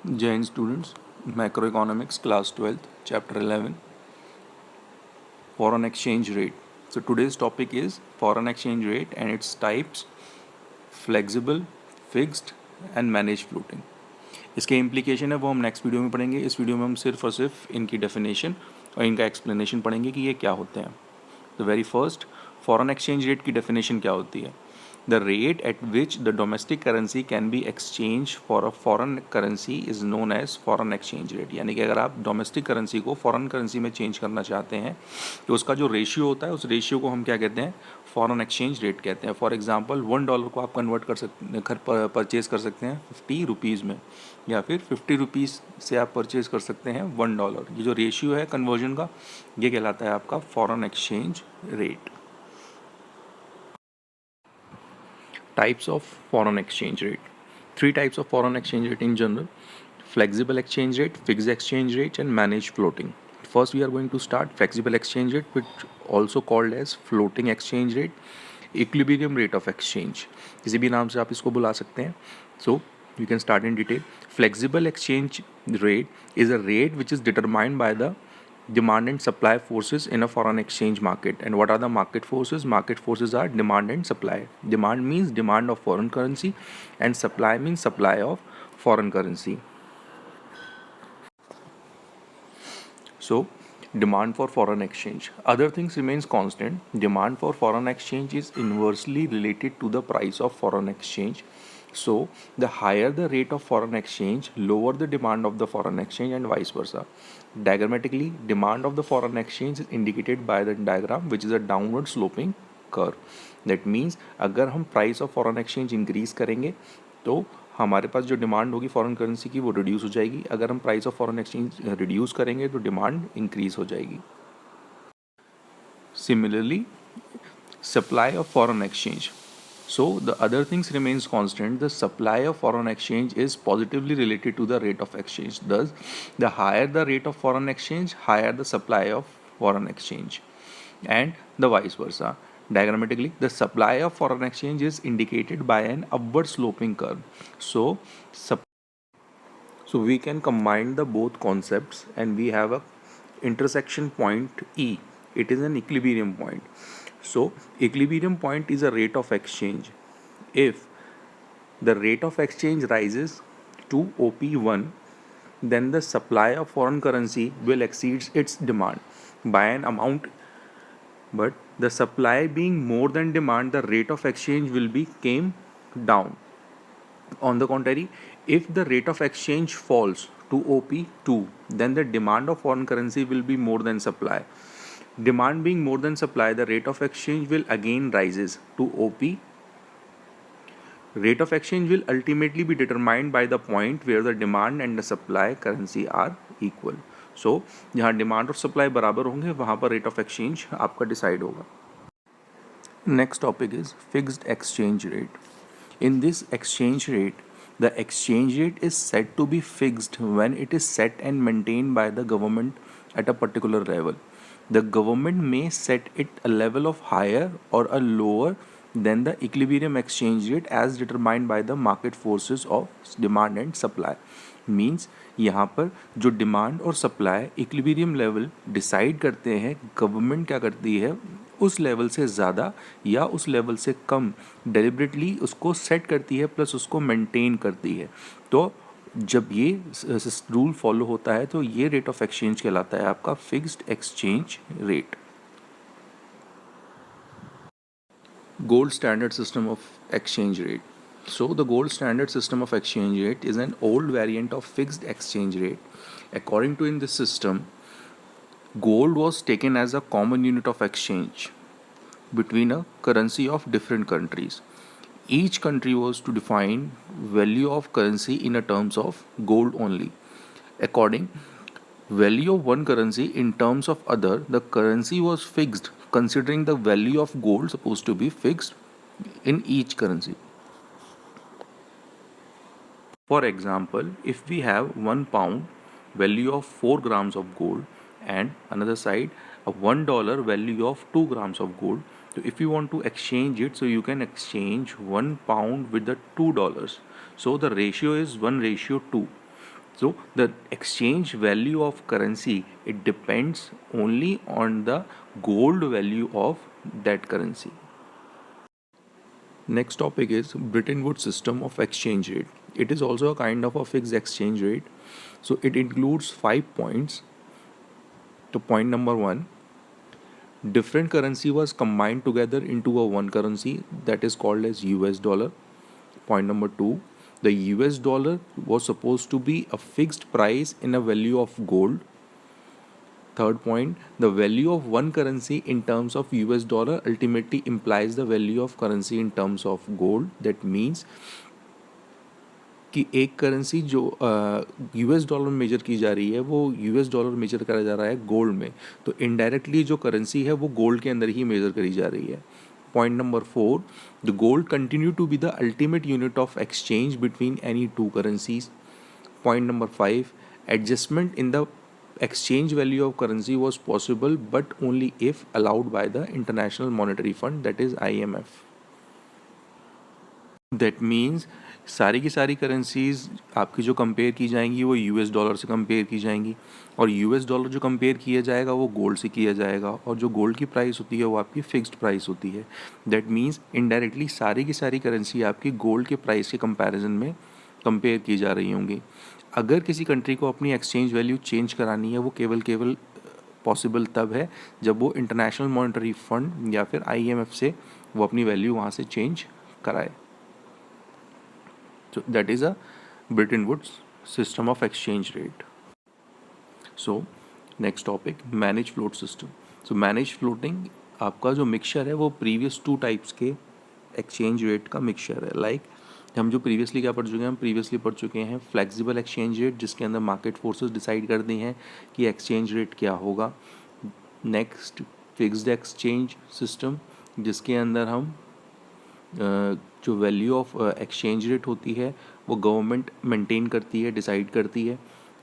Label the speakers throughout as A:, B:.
A: Jain students, Macroeconomics, Class 12th, Chapter 11, Foreign Exchange Rate. So today's topic is foreign exchange rate and its types, flexible, fixed and managed floating. इसके implication है वो हम next video में पढ़ेंगे. इस video में हम सिर्फ और सिर्फ इनकी डेफिनेशन और इनका एक्सप्लेनेशन पढ़ेंगे कि ये क्या होते हैं. तो very first, foreign exchange rate की डेफिनेशन क्या होती है? The rate at which the domestic currency can be exchanged for a foreign currency is known as foreign exchange rate. यानी कि अगर आप डोमेस्टिक करेंसी को फॉरेन करेंसी में चेंज करना चाहते हैं तो उसका जो रेशियो होता है उस रेशियो को हम क्या कहते हैं? फॉरेन एक्सचेंज रेट कहते हैं. फॉर एग्जांपल $1 को आप कन्वर्ट कर सकते परचेज कर सकते हैं 50 रुपीज़ में, या फिर 50 रुपीज़ से आप परचेज कर सकते हैं $1. ये जो रेशियो है कन्वर्जन का, ये कहलाता है आपका foreign exchange rate. Types of foreign exchange rate. Three types of foreign exchange rate in general: flexible exchange rate, fixed exchange rate, and managed floating. First, we are going to start flexible exchange rate, which also called as floating exchange rate, equilibrium rate of exchange. किसी भी नाम से आप इसको बुला सकते हैं. So, you can start in detail. Flexible exchange rate is a rate which is determined by the demand and supply forces in a foreign exchange market. And what are the market forces? Market forces are demand and supply. Demand means demand of foreign currency and supply means supply of foreign currency. So, demand for foreign exchange. Other things remains constant. Demand for foreign exchange is inversely related to the price of foreign exchange. So, the higher the rate of foreign exchange, lower the demand of the foreign exchange and vice versa. Diagrammatically, demand of the foreign exchange is indicated by the diagram, which is a downward sloping curve. That means अगर हम price of foreign exchange increase करेंगे तो हमारे पास जो demand होगी foreign currency की वो reduce हो जाएगी. अगर हम price of foreign exchange reduce करेंगे तो डिमांड इंक्रीज हो जाएगी. Similarly, supply of foreign exchange. So the other things remains constant. The supply of foreign exchange is positively related to the rate of exchange. Thus, the higher the rate of foreign exchange, higher the supply of foreign exchange, and the vice versa. Diagrammatically, the supply of foreign exchange is indicated by an upward sloping curve. So, so we can combine the both concepts and we have a intersection point E. It is an equilibrium point. So equilibrium point is a rate of exchange. If the rate of exchange rises to OP1, then the supply of foreign currency will exceed its demand by an amount, but the supply being more than demand, the rate of exchange will be came down. On the contrary, if the rate of exchange falls to OP2, then the demand of foreign currency will be more than supply. Demand being more than supply, the rate of exchange will again rises to OP. Rate of exchange will ultimately be determined by the point where the demand and the supply currency are equal. So, जहाँ demand और supply बराबर होंगे वहाँ पर rate of exchange आपका decide होगा. Next topic is fixed exchange rate. In this exchange rate, the exchange rate is said to be fixed when it is set and maintained by the government at a particular level. The government may set it a level of higher or a lower than the equilibrium exchange rate as determined by the market forces of demand and supply. Means यहाँ पर जो demand और supply equilibrium level decide करते हैं, government क्या करती है उस लेवल से ज़्यादा या उस लेवल से कम डेलिबरेटली उसको सेट करती है प्लस उसको मेंटेन करती है. तो जब ये रूल फॉलो होता है तो ये रेट ऑफ एक्सचेंज कहलाता है आपका fixed exchange rate. Gold standard system of exchange rate. So the gold standard system of exchange rate is an old variant of fixed exchange rate. According to in this system, gold was taken as a common unit of exchange between a currency of different countries. Each country was to define value of currency in a terms of gold only. According value of one currency in terms of other, the currency was fixed considering the value of gold supposed to be fixed in each currency. For example, if we have 1 pound value of 4 grams of gold and another side a $1 value of 2 grams of gold, so if you want to exchange it, so you can exchange 1 pound with the $2. So the ratio is 1:2. So the exchange value of currency, it depends only on the gold value of that currency. Next topic is Bretton Woods system of exchange rate. It is also a kind of a fixed exchange rate. So it includes 5 points. So point number one, different currency was combined together into a one currency that is called as US dollar. Point number two, the US dollar was supposed to be a fixed price in a value of gold. Third point, the value of one currency in terms of US dollar ultimately implies the value of currency in terms of gold. That means कि एक currency जो US dollar में major की जा रही है वो US dollar major करा जा रहा है गोल्ड में, तो इनडायरेक्टली जो करेंसी है वो गोल्ड के अंदर ही मेजर करी जा रही है. Point number four, the gold continue to be the ultimate unit of exchange between any two currencies. Point number five, adjustment in the exchange value of currency was possible but only if allowed by the International Monetary Fund, that is IMF. That means सारी की सारी currencies आपकी जो compare की जाएंगी वो US dollar से compare की जाएंगी, और यूएस डॉलर जो कंपेयर किया जाएगा वो गोल्ड से किया जाएगा, और जो गोल्ड की प्राइस होती है वो आपकी फिक्स्ड प्राइस होती है. दैट मीन्स इनडायरेक्टली सारी की सारी करेंसी आपकी गोल्ड के प्राइस के कंपैरिजन में कंपेयर की जा रही होंगी. अगर किसी कंट्री को अपनी एक्सचेंज वैल्यू चेंज करानी है वो केवल पॉसिबल तब है जब वो इंटरनेशनल मॉनेटरी फंड या फिर आईएमएफ से वो अपनी वैल्यू वहाँ से चेंज कराए. So that is a Bretton Woods system of exchange rate. So next topic, managed float system. So managed floating आपका जो मिक्सचर है वो प्रीवियस टू टाइप्स के एक्सचेंज रेट का मिक्सचर है. लाइक हम जो प्रीवियसली क्या पढ़ चुके हैं, हम प्रीवियसली पढ़ चुके हैं फ्लेक्सिबल एक्सचेंज रेट जिसके अंदर मार्केट फोर्सेस डिसाइड कर दी हैं कि एक्सचेंज रेट क्या होगा. नेक्स्ट फिक्स्ड एक्सचेंज सिस्टम जिसके अंदर हम जो वैल्यू ऑफ एक्सचेंज रेट होती है वो गवर्नमेंट मेंटेन करती है, डिसाइड करती है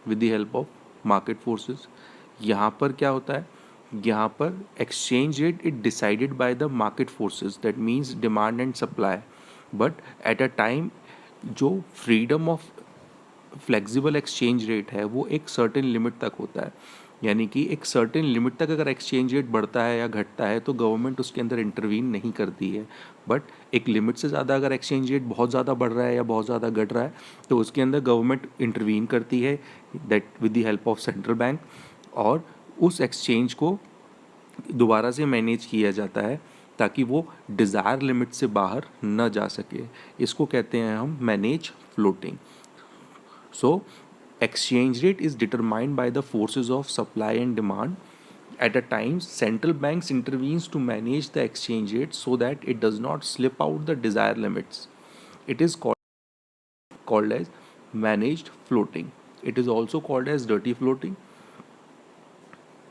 A: with the help of market forces. यहाँ पर क्या होता है, यहाँ पर exchange rate it decided by the market forces, that means demand and supply. But at a time जो freedom of flexible exchange rate है वो एक सर्टेन लिमिट तक होता है. यानी कि एक सर्टेन लिमिट तक अगर एक्सचेंज रेट बढ़ता है या घटता है तो गवर्नमेंट उसके अंदर इंटरवीन नहीं करती है. बट एक लिमिट से ज़्यादा अगर एक्सचेंज रेट बहुत ज़्यादा बढ़ रहा है या बहुत ज़्यादा घट रहा है तो उसके अंदर गवर्नमेंट इंटरवीन करती है, that with the help of central bank, और उस एक्सचेंज को दोबारा से मैनेज किया जाता है ताकि वो डिज़ायर लिमिट से बाहर न जा सके. इसको कहते हैं हम manage floating. So exchange rate is determined by the forces of supply and demand. At a time, central banks intervenes to manage the exchange rate so that it does not slip out the desired limits. It is called as managed floating. It is also called as dirty floating,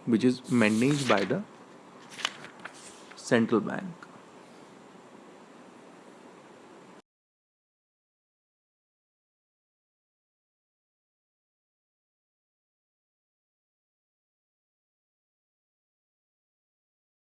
A: which is managed by the central bank.